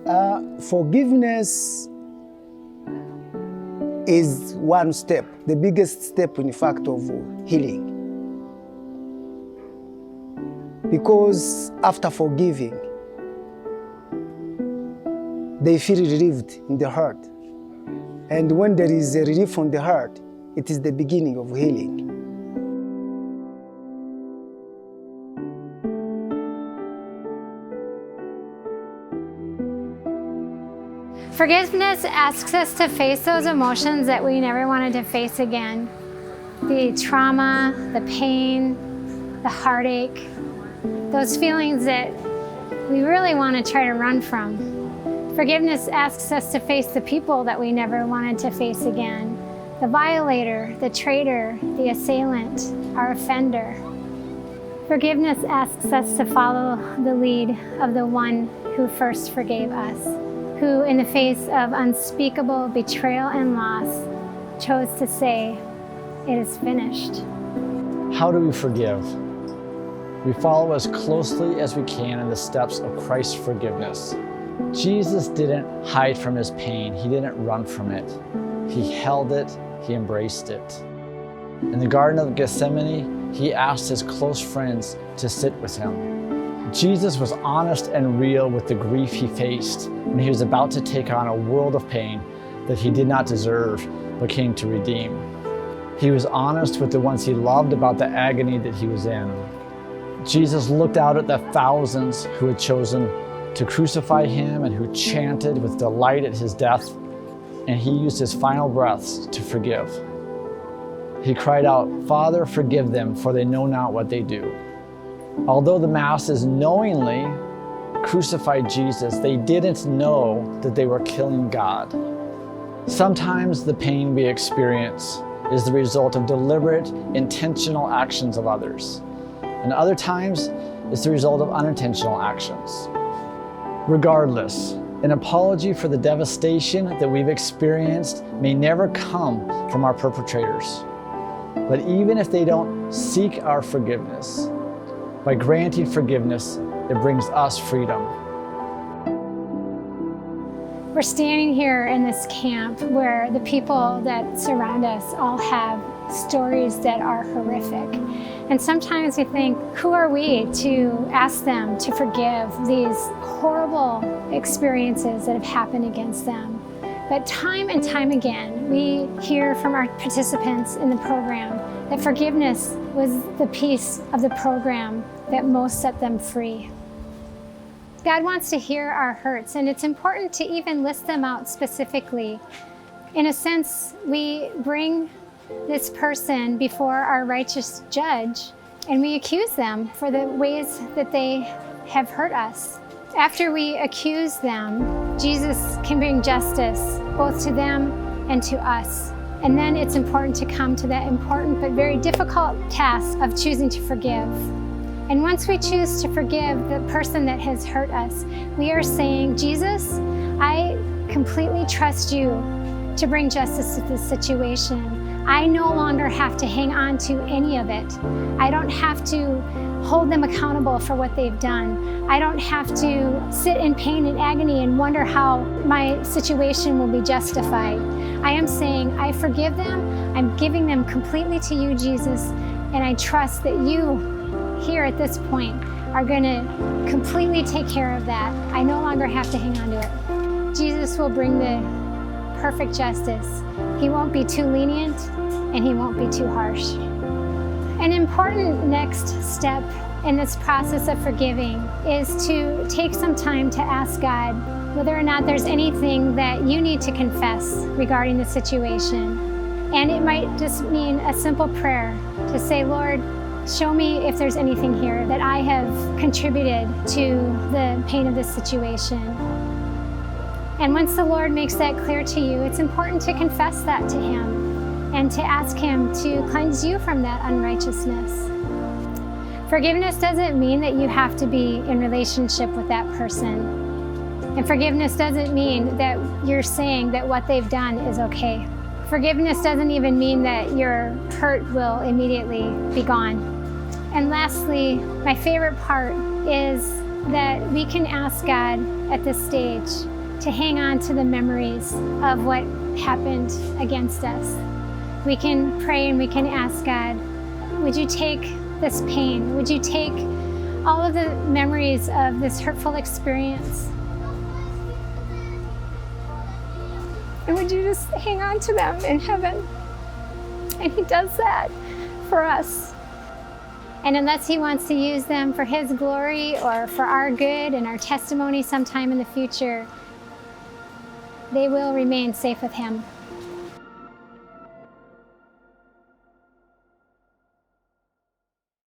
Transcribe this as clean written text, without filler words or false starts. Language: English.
Forgiveness is one step, the biggest step in fact of healing. Because after forgiving, they feel relieved in the heart. And when there is a relief from the heart, it is the beginning of healing. Forgiveness asks us to face those emotions that we never wanted to face again. The trauma, the pain, the heartache, those feelings that we really want to try to run from. Forgiveness asks us to face the people that we never wanted to face again. The violator, the traitor, the assailant, our offender. Forgiveness asks us to follow the lead of the one who first forgave us, who in the face of unspeakable betrayal and loss chose to say, "It is finished." How do we forgive? We follow as closely as we can in the steps of Christ's forgiveness. Jesus didn't hide from his pain. He didn't run from it. He held it. He embraced it. In the Garden of Gethsemane, he asked his close friends to sit with him. Jesus was honest and real with the grief he faced when he was about to take on a world of pain that he did not deserve but came to redeem. He was honest with the ones he loved about the agony that he was in. Jesus looked out at the thousands who had chosen to crucify him and who chanted with delight at his death, and he used his final breaths to forgive. He cried out, "Father, forgive them, for they know not what they do." Although the masses knowingly crucified Jesus, they didn't know that they were killing God. Sometimes the pain we experience is the result of deliberate, intentional actions of others. And other times, it's the result of unintentional actions. Regardless, an apology for the devastation that we've experienced may never come from our perpetrators. But even if they don't seek our forgiveness, by granting forgiveness, it brings us freedom. We're standing here in this camp where the people that surround us all have stories that are horrific. And sometimes we think, who are we to ask them to forgive these horrible experiences that have happened against them? But time and time again, we hear from our participants in the program that forgiveness was the piece of the program that most set them free. God wants to hear our hurts, and it's important to even list them out specifically. In a sense, we bring this person before our righteous judge, and we accuse them for the ways that they have hurt us. After we accuse them, Jesus can bring justice both to them and to us. And then it's important to come to that important but very difficult task of choosing to forgive. And once we choose to forgive the person that has hurt us, we are saying, Jesus, I completely trust you to bring justice to this situation. I no longer have to hang on to any of it. I don't have to hold them accountable for what they've done. I don't have to sit in pain and agony and wonder how my situation will be justified. I am saying, I forgive them. I'm giving them completely to you, Jesus, and I trust that you here at this point are going to completely take care of that. I no longer have to hang on to it. Jesus will bring the perfect justice. He won't be too lenient and he won't be too harsh. An important next step in this process of forgiving is to take some time to ask God whether or not there's anything that you need to confess regarding the situation. And it might just mean a simple prayer to say, Lord, show me if there's anything here that I have contributed to the pain of this situation. And once the Lord makes that clear to you, it's important to confess that to Him and to ask Him to cleanse you from that unrighteousness. Forgiveness doesn't mean that you have to be in relationship with that person. And forgiveness doesn't mean that you're saying that what they've done is okay. Forgiveness doesn't even mean that your hurt will immediately be gone. And lastly, my favorite part is that we can ask God at this stage to hang on to the memories of what happened against us. We can pray and we can ask God, would you take this pain? Would you take all of the memories of this hurtful experience? And would you just hang on to them in heaven? And He does that for us. And unless He wants to use them for His glory or for our good and our testimony sometime in the future, they will remain safe with Him.